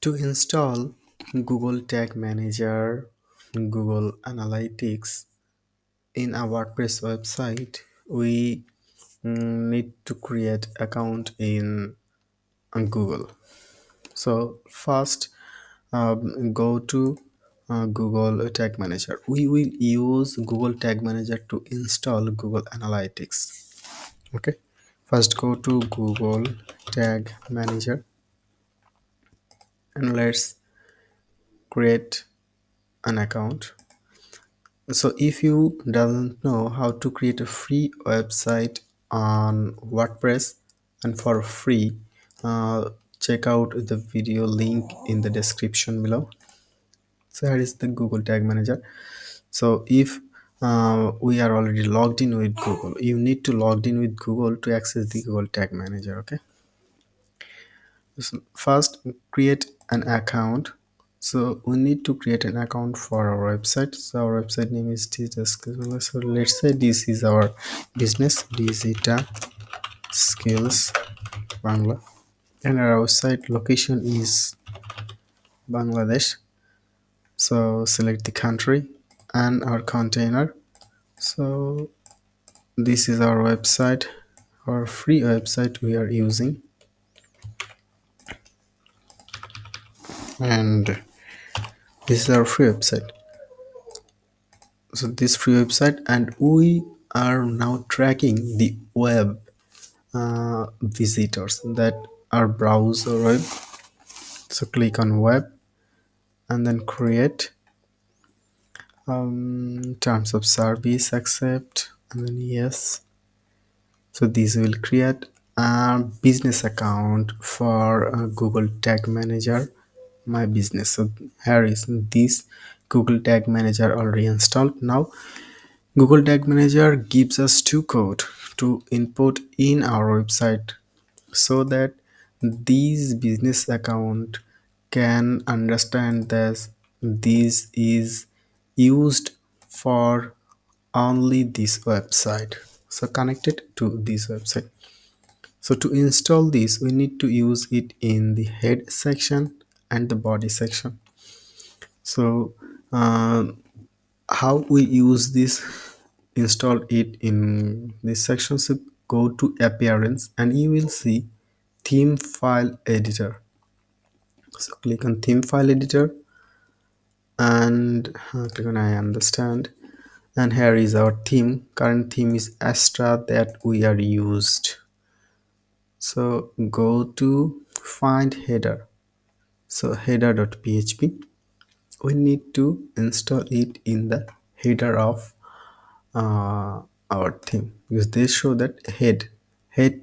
To install Google Tag Manager, Google Analytics in our WordPress website, we need to create account in Google. So first, go to Google Tag Manager. We will use Google Tag Manager to install Google Analytics. Okay. First, go to Google Tag Manager and let's create an account. So if you doesn't know how to create a free website on WordPress and for free, check out the video link in the description below. So here is the Google Tag Manager. So if we are already logged in with Google, you need to log in with Google to access the Google Tag Manager. Okay. So first, create an account. So we need to create an account for our website. So our website name is Digital Skills. So let's say this is our business, Digital Skills Bangla, and our website location is Bangladesh. So select the country and our container. So this is our website, our free website we are using, and this is our free website. So this free website, and we are now tracking the web visitors that are browser web. So click on web and then create terms of service, accept, and then yes. So this will create a business account for Google Tag Manager, my business. So here is this Google Tag Manager already installed. Now Google Tag Manager gives us two code to input in our website so that these business account can understand that this is used for only this website. So connected to this website. So to install this, we need to use it in the head section and the body section. So how we use this, install it in this section. So go to appearance and you will see theme file editor. So click on theme file editor and click on I understand, and here is our theme. Current theme is Astra that we are used. So go to find header. So header.php, we need to install it in the header of our theme, because they show that head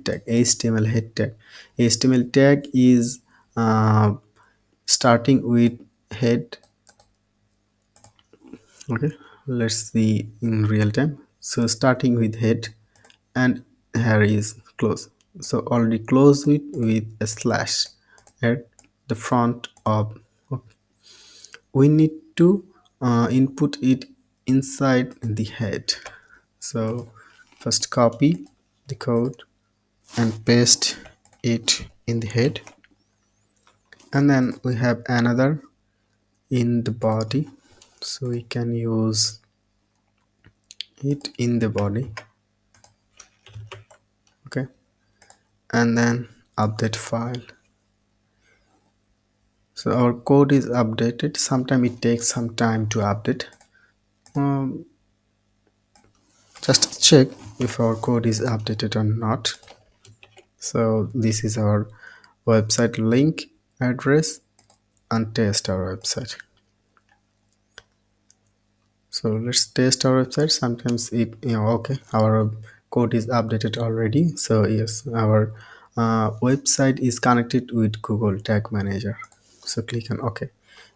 tag, HTML head tag. HTML tag is starting with head. Okay, let's see in real time. So starting with head and here is close. So already close with a slash at the front of. Okay. We need to input it inside the head. So first copy the code and paste it in the head, and then we have another in the body, so we can use it in the body. Okay, and then update file. So our code is updated. Sometimes it takes some time to update. um, just check if our code is updated or not. So this is our website link, address, and test our website. So let's test our website. Sometimes it, okay, our code is updated already. So yes, our website is connected with Google Tag Manager. So click on OK.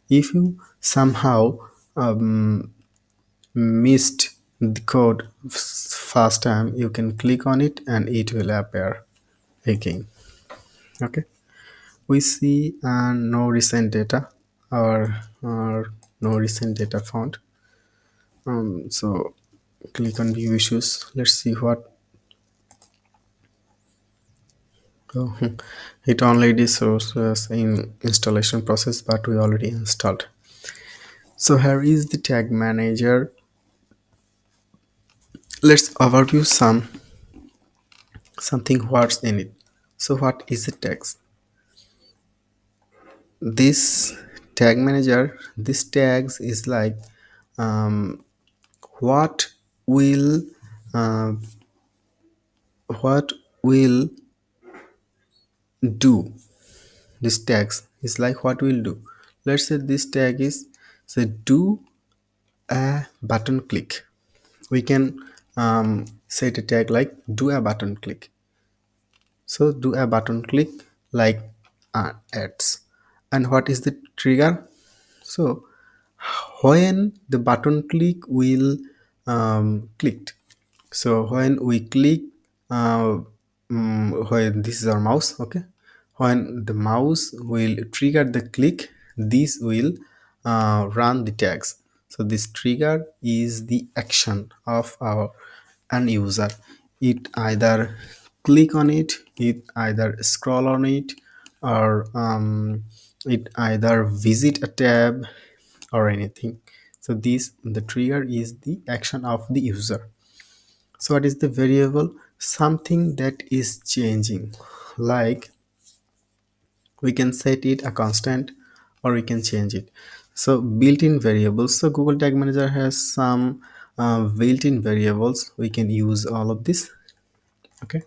If you somehow missed the code first time, you can click on it and it will appear again. Okay, we see no recent data or no recent data found. So click on view issues. Let's see what So it only shows us in installation process, but we already installed. So here is the tag manager. Let's overview something what's in it. So what is the text? This tag manager, this tags is like um, what will uh, what will do. This tags is like what will do. Let's say this tag is say do a button click. We can set a tag like do a button click. So do a button click like ads. And what is the trigger? So when the button click will clicked. So when we click, when this is our mouse, okay, when the mouse will trigger the click, this will run the tags. So this trigger is the action of our an user. It either click on it, it either scroll on it, or it either visit a tab or anything. So this the trigger is the action of the user. So what is the variable? Something that is changing, like we can set it a constant or we can change it. So built-in variables. So Google Tag Manager has some built-in variables. We can use all of this. Okay.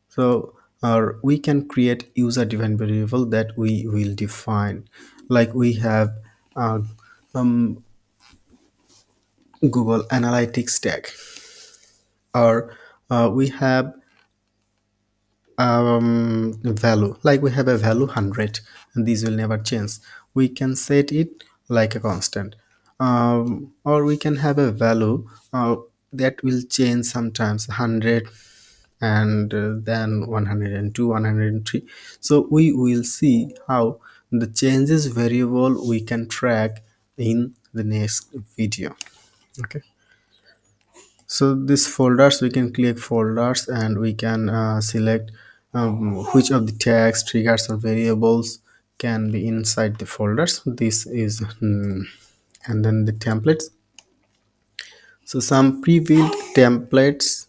So or we can create user defined variable that we will define, like we have uh, um, Google Analytics tag, or we have value, like we have a value 100 and these will never change. We can set it like a constant, or we can have a value that will change sometimes 100 and then 102, 103. So we will see how the changes variable we can track in the next video. Okay. So these folders, we can click folders and we can select which of the tags, triggers or variables can be inside the folders. This is and then the templates. So some pre-built templates.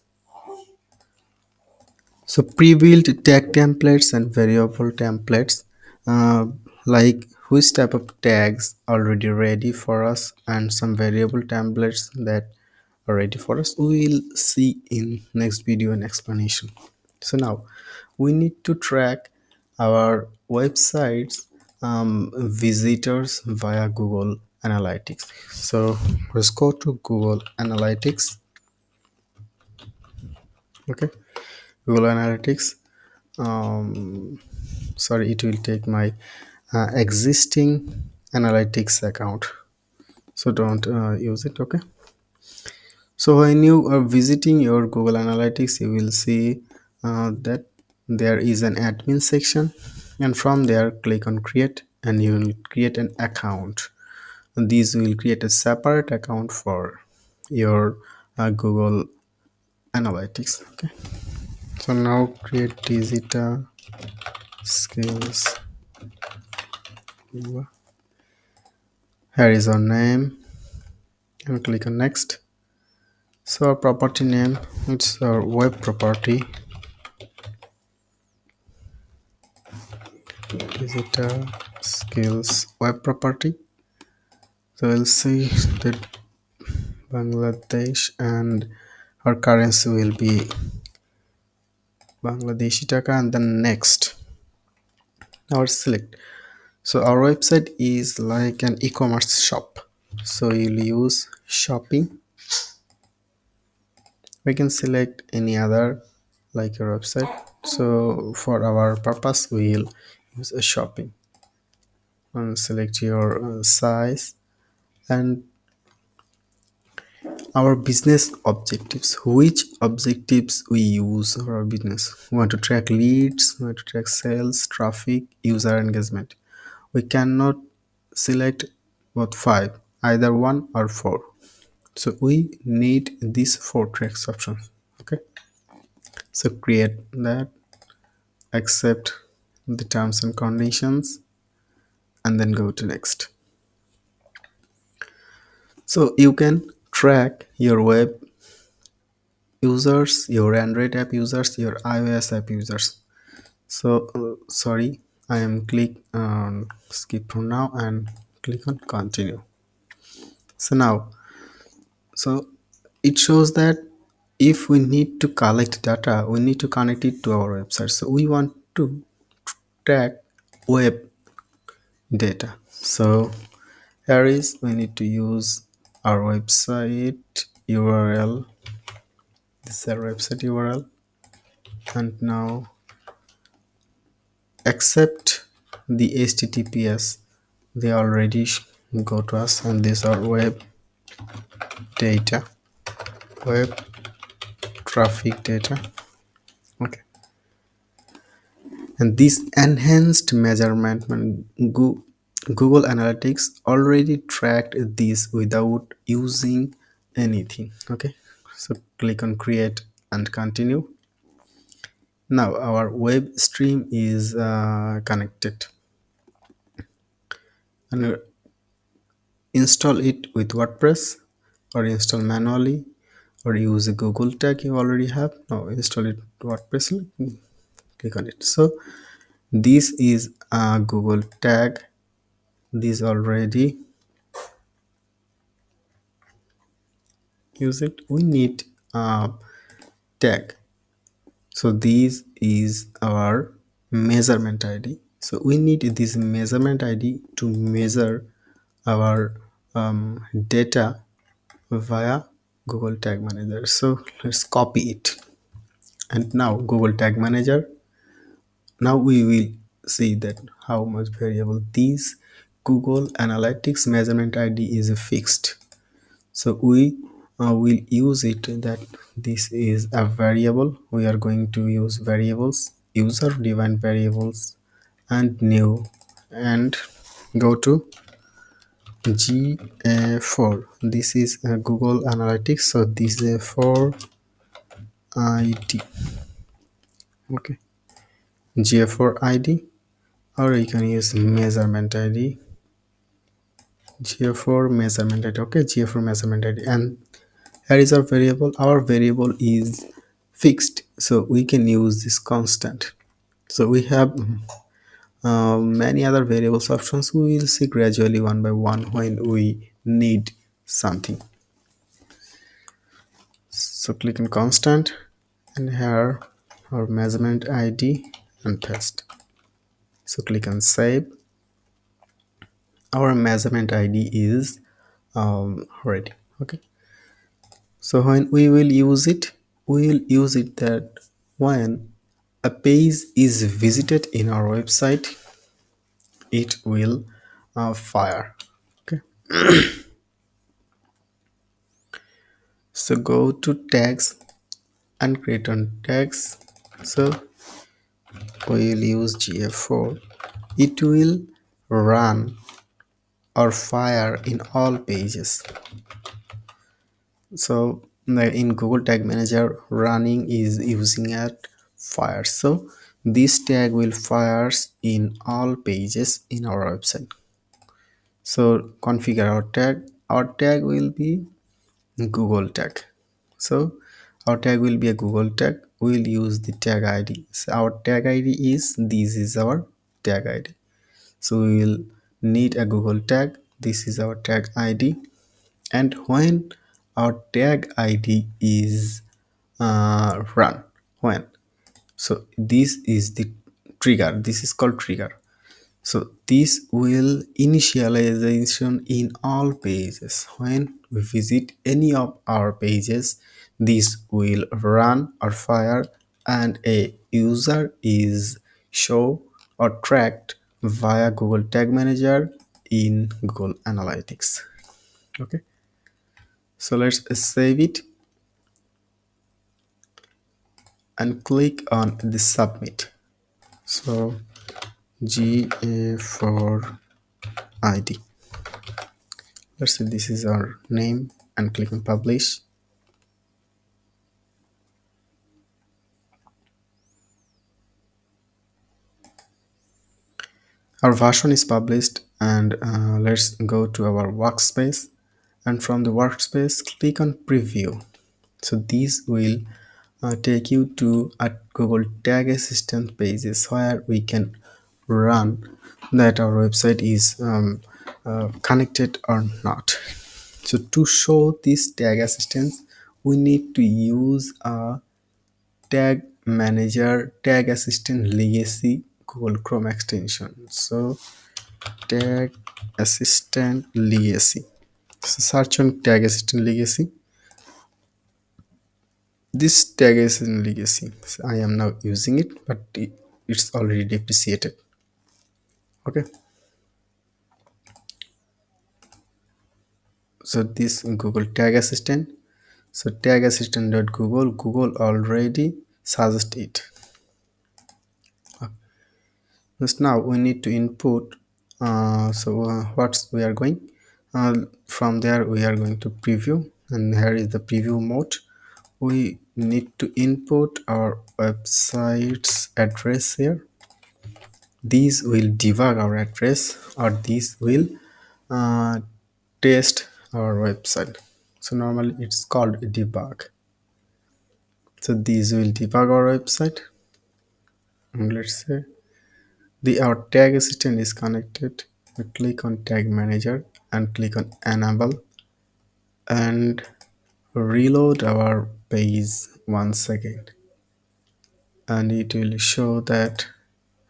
So pre-built tag templates and variable templates, uh, like which type of tags already ready for us, and some variable templates that are ready for us, we will see in next video and explanation. So now we need to track our websites visitors via Google Analytics. So let's go to Google Analytics. Okay, Google Analytics. Sorry, it will take my existing analytics account, so don't use it. Okay. So when you are visiting your Google Analytics, you will see that there is an admin section, and from there click on create and you will create an account. And these will create a separate account for your Google Analytics. Okay. So now create digital skills. Here is our name and click on next. So our property name, it's our web property, visitor skills web property. So we'll see that Bangladesh and our currency will be Bangladeshi Taka, and then next our select. So our website is like an e-commerce shop. So you'll use shopping. We can select any other like your website. So for our purpose, we'll use a shopping and select your size and our business objectives. Which objectives we use for our business? We want to track leads, we want to track sales, traffic, user engagement. We cannot select both five, either one or four. So we need these four tracks options. Okay. So create that accept the terms and conditions, and then go to next. So you can track your web users, your Android app users, your iOS app users. So sorry, I am click on skip for now and click on continue. So now, so it shows that if we need to collect data, we need to connect it to our website. So we want to track web data. So here is, we need to use our website URL. This is our website URL, and now accept the HTTPS. They already go to us, and these are web data, web traffic data. Okay, and this enhanced measurement, Google Analytics already tracked this without using anything. Okay, so click on create and continue. Now our web stream is connected, and install it with WordPress, or install manually, or use a Google tag you already have. Now install it with WordPress, click on it. So this is a Google tag. This already use it. We need a tag. So this is our measurement ID. So we need this measurement ID to measure our data via Google Tag Manager. So let's copy it. And now Google Tag Manager. Now we will see that how much variable this Google Analytics measurement ID is fixed. So we will use it that this is a variable. We are going to use variables, user defined variables, and new, and go to GA4. This is Google Analytics, so this is for ID. Okay, GA4 ID, or you can use measurement ID. GA4 measurement ID. Okay, GA4 measurement ID, and here is our variable. Our variable is fixed, so we can use this constant. So we have many other variables options. We will see gradually one by one when we need something. So click on constant, and here our measurement ID, and paste. So click on save. Our measurement ID is ready. Okay, so when we will use it, we will use it that when a page is visited in our website, it will fire. Okay, so go to tags and create on tags. So we will use GA4. It will run or fire in all pages. So in Google Tag Manager, running is using at fire. So this tag will fires in all pages in our website. So configure our tag. Our tag will be Google tag. So our tag will be a Google tag. We'll use the tag ID. So our tag ID is, this is our tag ID. So we will need a Google tag. This is our tag ID. And when our tag ID is run, when, so this is the trigger. This is called trigger. So this will initialization in all pages. When we visit any of our pages, this will run or fire, and a user is show or tracked via Google Tag Manager in Google Analytics. Okay, so let's save it and click on the submit. So GA4 ID. Let's say this is our name, and click on publish. our version is published, and let's go to our workspace, and from the workspace click on preview. So these will take you to a Google Tag Assistant pages where we can run that our website is connected or not. So to show this tag assistance, we need to use a tag manager tag assistant legacy Google Chrome extension. So tag assistant legacy. So search on tag assistant legacy. This tag assistant legacy, so I am now using it, but it's already depreciated. Okay, so this Google tag assistant, so tag assistant.google, Google already suggests it. Just now we need to input, what we are going, from there we are going to preview, and here is the preview mode. We need to input our website's address here. These will debug our address, or these will uh, test our website. So normally it's called debug. So these will debug our website, and let's say our tag assistant is connected. We click on tag manager and click on enable and reload our page once again, and it will show that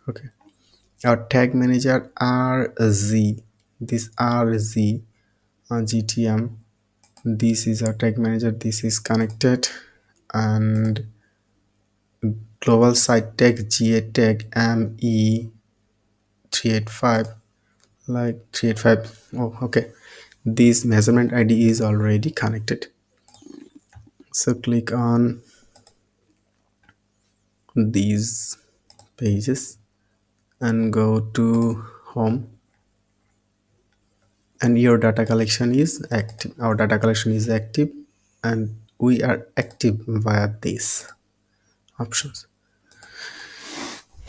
okay, our tag manager RZ, this RZ GTM, this is our tag manager, this is connected, and global site tag GA tag ME385, like 385. Oh, okay, this measurement ID is already connected. So click on these pages and go to home, and your data collection is active. Our data collection is active, and we are active via these options.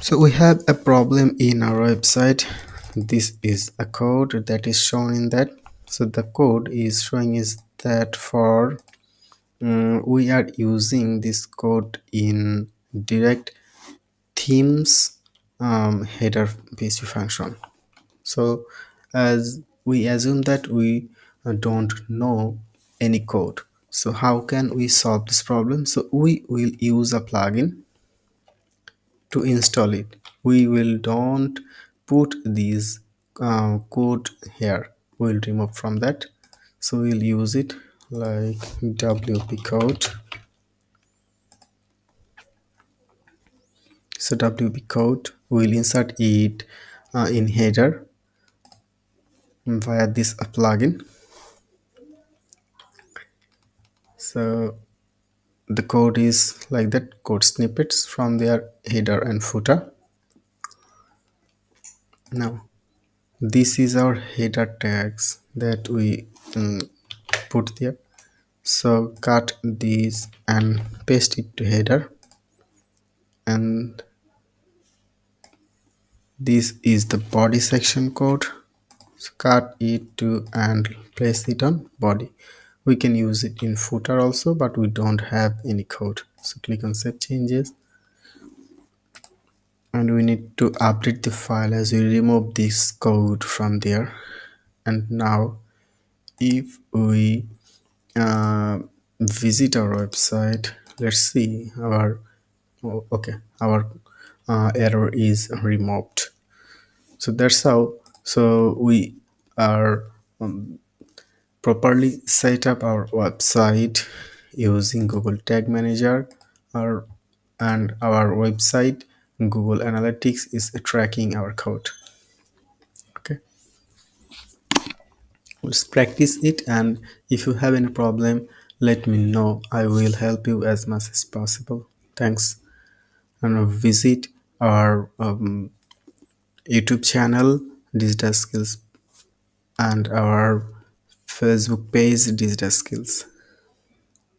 So we have a problem in our website. This is a code that is shown in that. So the code is showing is that for we are using this code in direct themes header page function. So as we assume that we don't know any code, so how can we solve this problem? So we will use a plugin to install it. We will don't put these code here, we'll remove from that. So we'll use it like wp code. So wp code, we'll insert it in header via this plugin. So the code is like that, code snippets from their header and footer. Now this is our header tags that we put there. So cut these and paste it to header, and this is the body section code. So cut it to and place it on body. We can use it in footer also, but we don't have any code. So click on save changes, and we need to update the file as we remove this code from there. And now if we visit our website, let's see our okay, our error is removed. So that's how, so we are properly set up our website using Google Tag Manager, and our website Google Analytics is tracking our code. Okay, let's practice it, and if you have any problem, let me know. I will help you as much as possible. Thanks, and visit our YouTube channel Digital Skills and our Facebook page Digital Skills.